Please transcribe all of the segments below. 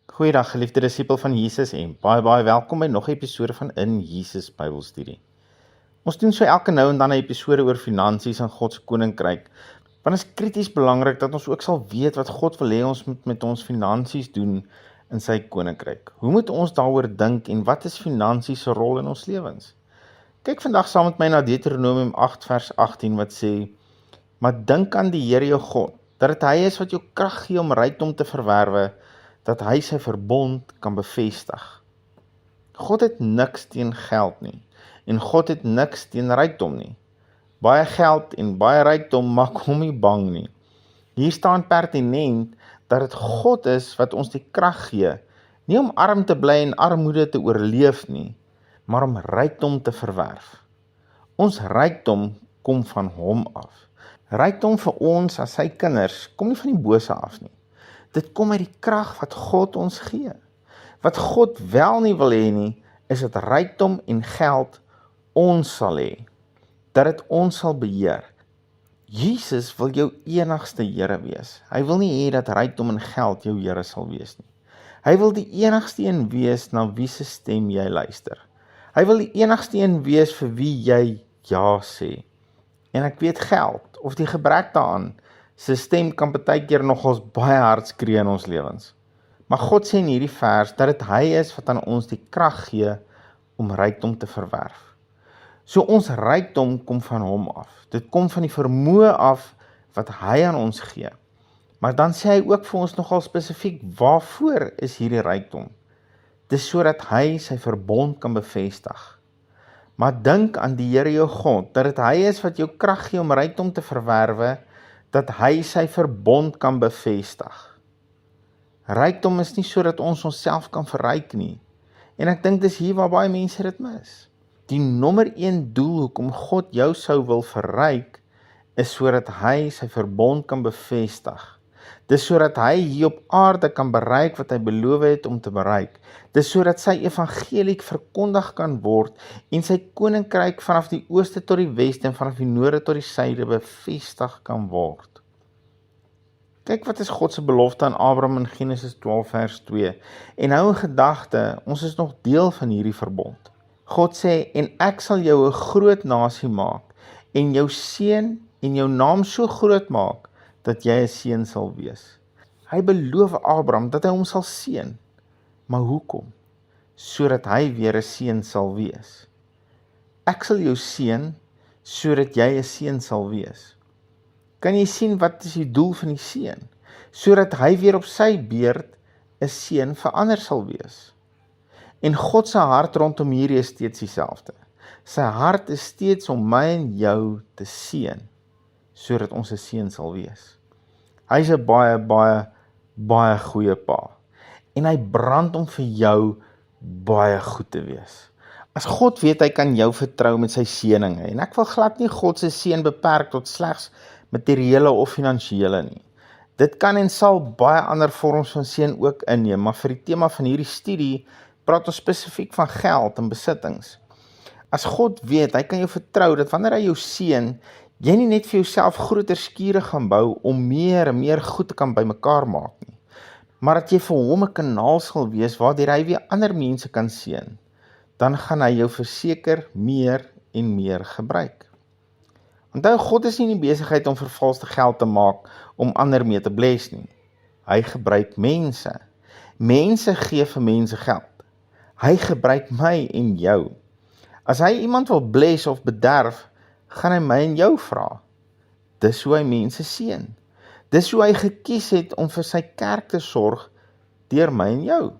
Goeiedag geliefde disipel van Jesus en baie welkom by nog 'n episode van In Jesus Bybelstudie. Ons doen so elke nou en dan 'n episode oor finansies in God se koninkryk. Want dit is krities belangrik dat ons ook sal weet wat God wil hê ons moet met ons finansies doen in sy koninkryk. Hoe moet ons daaroor dink en wat is finansies se rol in ons lewens? Kyk vandag saam met my na Deuteronomium 8 vers 18 wat sê: "Maar dink aan die Here jou God, dat dit hy is wat jou krag gee om rykdom te verwerwe, dat hy sy verbond kan bevestig." God het niks teen geld nie, en God het niks teen rykdom nie. Baie geld en baie rykdom maak hom nie bang nie. Hier staan pertinent dat dit God is wat ons die krag gee, nie om arm te bly en armoede te oorleef nie, maar om rykdom te verwerf. Ons rykdom kom van hom af. Rykdom vir ons as sy kinders kom nie van die bose af nie. Dit kom uit die krag wat God ons gee. Wat God wel nie wil hê nie, is dat rykdom en geld ons sal hê. Dat dit ons sal beheer. Jesus wil jou enigste Here wees. Hy wil nie hê dat rykdom en geld jou Here sal wees nie. Hy wil die enigste een wees na wie se stem jy luister. Hy wil die enigste een wees vir wie jy ja sê. En ek weet geld, of die gebrek daaraan, sy stem kan partykeer nogals baie hard skree in ons lewens. Maar God sê in hierdie vers dat dit hy is wat aan ons die krag gee om rykdom te verwerf. So ons rykdom kom van hom af. Dit kom van die vermoë af wat hy aan ons gee. Maar dan sê hy ook vir ons nogal spesifiek, waarvoor is hierdie rykdom? Dis sodat hy sy verbond kan bevestig. Maar dink aan die Here jou God, dat dit hy is wat jou krag gee om rykdom te verwerwe, dat hy sy verbond kan bevestig. Rykdom is nie sodat ons onsself kan verryk nie. En ek dink dis hier waar baie mense dit mis. Die nommer 1 doel hoekom God jou sou wil verryk, is sodat hy sy verbond kan bevestig. Dis sodat hy hier op aarde kan bereik wat hy beloof het om te bereik. Dis sodat sy evangelie verkondig kan word en sy koninkryk vanaf die ooste tot die weste en vanaf die noorde tot die suide bevestig kan word. Kyk wat is God se belofte aan Abraham in Genesis 12 vers 2. En hou in gedagte, ons is nog deel van hierdie verbond. God sê, en ek sal jou 'n groot nasie maak, en jou seun en jou naam so groot maak, dat jy 'n seun sal wees. Hy beloof Abraham dat hy hom sal seën. Maar hoekom? Sodat hy weer 'n seun sal wees. Ek sal jou seën, sodat jy 'n seun sal wees. Kan jy sien wat is die doel van die seun? Sodat hy weer op sy beurt 'n seun vir ander sal wees. En God se hart rondom hierdie is steeds dieselfde. Sy hart is steeds om my en jou te seën, sodat ons 'n seun sal wees. Hy is 'n baie goeie pa. En hy brand om vir jou baie goed te wees. As God weet hy kan jou vertrou met sy seëninge, en ek wil glad nie God se seën beperk tot slegs materiële of finansiële nie. Dit kan en sal baie ander vorms van seën ook inneem, maar vir die tema van hierdie studie praat ons spesifiek van geld en besittings. As God weet, hy kan jou vertrou dat wanneer hy jou seën, jy nie net vir jouself groter skure gaan bou om meer en meer goed te kan bymekaar maak nie, maar dat jy vir hom 'n kanaal sal wees waardeur hy weer ander mense kan seën. Dan gaan hy jou verseker meer en meer gebruik. Onthou, God is nie in die besigheid om vervalste geld te maak om ander mee te bless nie. Hy gebruik mense. Mense gee vir mense geld. Hy gebruik my en jou. As hy iemand wil bless of bederf, gaan hy my en jou vra. Dis hoe hy mense seën. Dis hoe hy gekies het om vir sy kerk te sorg deur my en jou.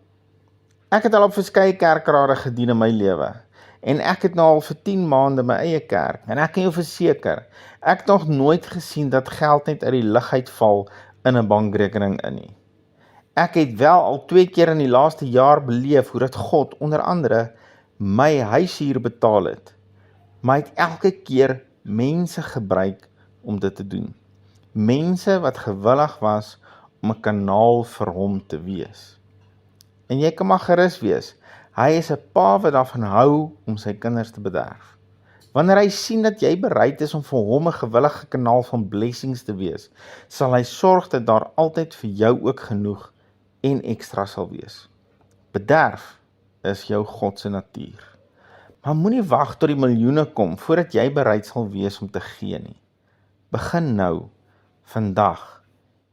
Ek het al op verskeie kerkrade gedien in my lewe. En ek het nou al vir 10 maande my eie kerk. En ek kan jou verseker, ek het nog nooit gesien dat geld net uit die lug uitval in 'n bankrekening in nie. Ek het wel al 2 keer in die laaste jaar beleef hoe dat God onder andere my huishuur betaal het. Maar hy het elke keer mense gebruik om dit te doen. Mense wat gewillig was om 'n kanaal vir hom te wees. En jy kan maar gerus wees, hy is 'n pa wat daarvan hou om sy kinders te bederf. Wanneer hy sien dat jy bereid is om vir hom 'n gewillige kanaal van blessings te wees, sal hy sorg dat daar altyd vir jou ook genoeg en ekstra sal wees. Bederf is jou God se natuur. Maar moenie wag tot die miljoene kom voordat jy bereid sal wees om te gee nie. Begin nou, vandag,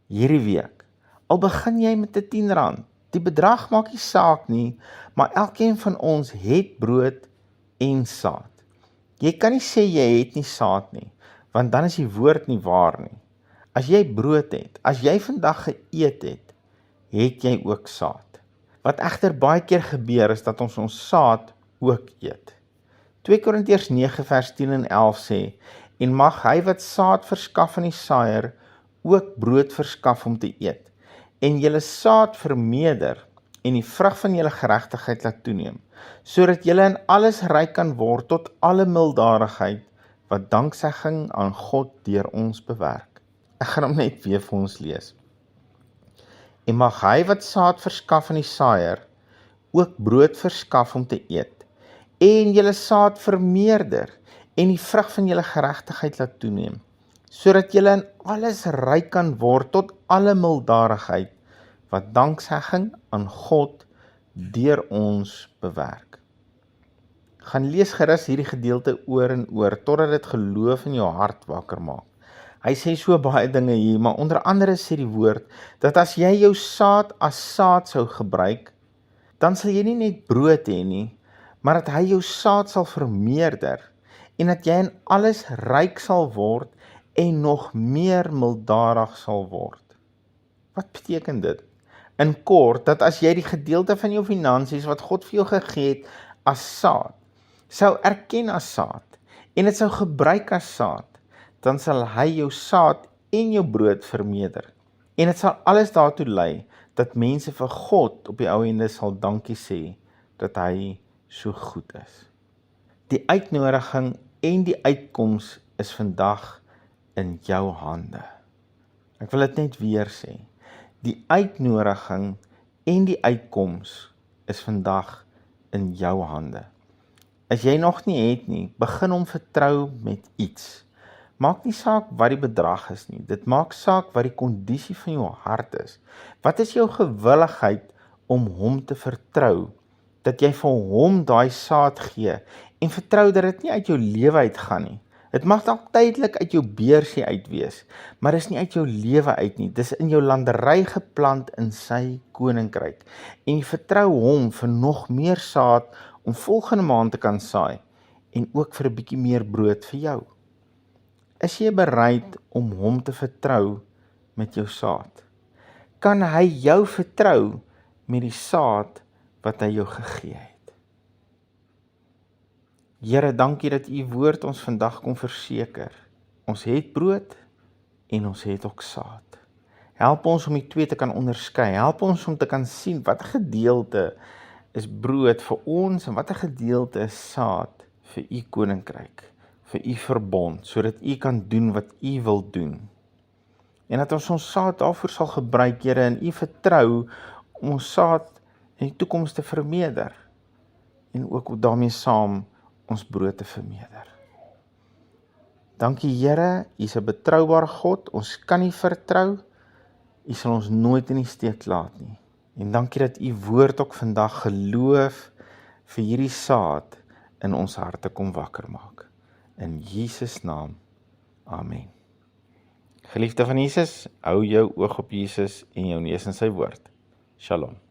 hierdie week. Al begin jy met 'n R10, die bedrag maak nie saak nie, maar elkeen van ons het brood en saad. Jy kan nie sê jy het nie saad nie, want dan is die woord nie waar nie. As jy brood het, as jy vandag geëet het, het jy ook saad. Wat egter baie keer gebeur is dat ons saad ook eet. 2 Korintiërs 9 vers 10 en 11 sê, en mag hy wat saad verskaf aan die saaier, ook brood verskaf om te eet, en julle saad vermeerder, en die vrug van julle geregtigheid laat toeneem, sodat julle in alles ryk kan word tot alle milddadigheid, wat danksegging aan God deur ons bewerk. Ek gaan hom net weer vir ons lees. En mag hy wat saad verskaf aan die saaier, ook brood verskaf om te eet, en julle saad vermeerder, en die vrug van julle geregtigheid laat toeneem, sodat julle in alles ryk kan word tot alle milddadigheid, wat danksegging aan God deur ons bewerk. Gaan lees gerus hierdie gedeelte oor en oor, totdat dit geloof in jou hart wakker maak. Hy sê so baie dinge hier, maar onder andere sê die woord, dat as jy jou saad as saad sou gebruik, dan sal jy nie net brood hê nie, maar dat hy jou saad sal vermeerder, en dat jy in alles ryk sal word, en nog meer milddadig sal word. Wat beteken dit? In kort, dat as jy die gedeelte van jou finansies wat God vir jou gegee het as saad, sou erken as saad, en dit sou gebruik as saad, dan sal hy jou saad en jou brood vermeerder. En dit sal alles daartoe lei, dat mense vir God op die ou ende sal dankie sê, dat hy so goed is. Die uitnodiging en die uitkoms is vandag in jou hande. Ek wil dit net weer sê. Die uitnodiging en die uitkoms is vandag in jou hande. As jy nog nie het nie, begin om vertrou met iets. Maak nie saak wat die bedrag is nie, dit maak saak wat die kondisie van jou hart is. Wat is jou gewilligheid om hom te vertrou, dat jy vir hom daai saad gee, en vertrou dat dit nie uit jou lewe uitgaan nie. Dit mag dalk tydelik uit jou beursie uit wees, maar dis nie uit jou lewe uit nie, dis in jou landery geplant in sy koninkryk, en jy vertrou hom vir nog meer saad, om volgende maand te kan saai, en ook vir 'n bietjie meer brood vir jou. Is jy bereid om hom te vertrou met jou saad? Kan hy jou vertrou met die saad wat hy jou gegee het? Here, dankie dat u woord ons vandag kom verseker. Ons het brood en ons het ook saad. Help ons om die twee te kan onderskei. Help ons om te kan sien watter gedeelte is brood vir ons en watter gedeelte is saad vir u koninkryk, vir u verbond, sodat u kan doen wat u wil doen. En dat ons saad daarvoor sal gebruik, Here, en u vertrou om ons saad in die toekoms te vermeerder en ook daarmee saam ons brood te vermeerder. Dankie, Here, u is 'n betroubare God, ons kan nie vertrou, u sal ons nooit in die steek laat nie. En dankie dat u woord ook vandag geloof vir hierdie saad in ons harte kom wakker maak. In Jesus naam, amen. Geliefde van Jesus, hou jou oog op Jesus en jou neus in sy woord. Shalom.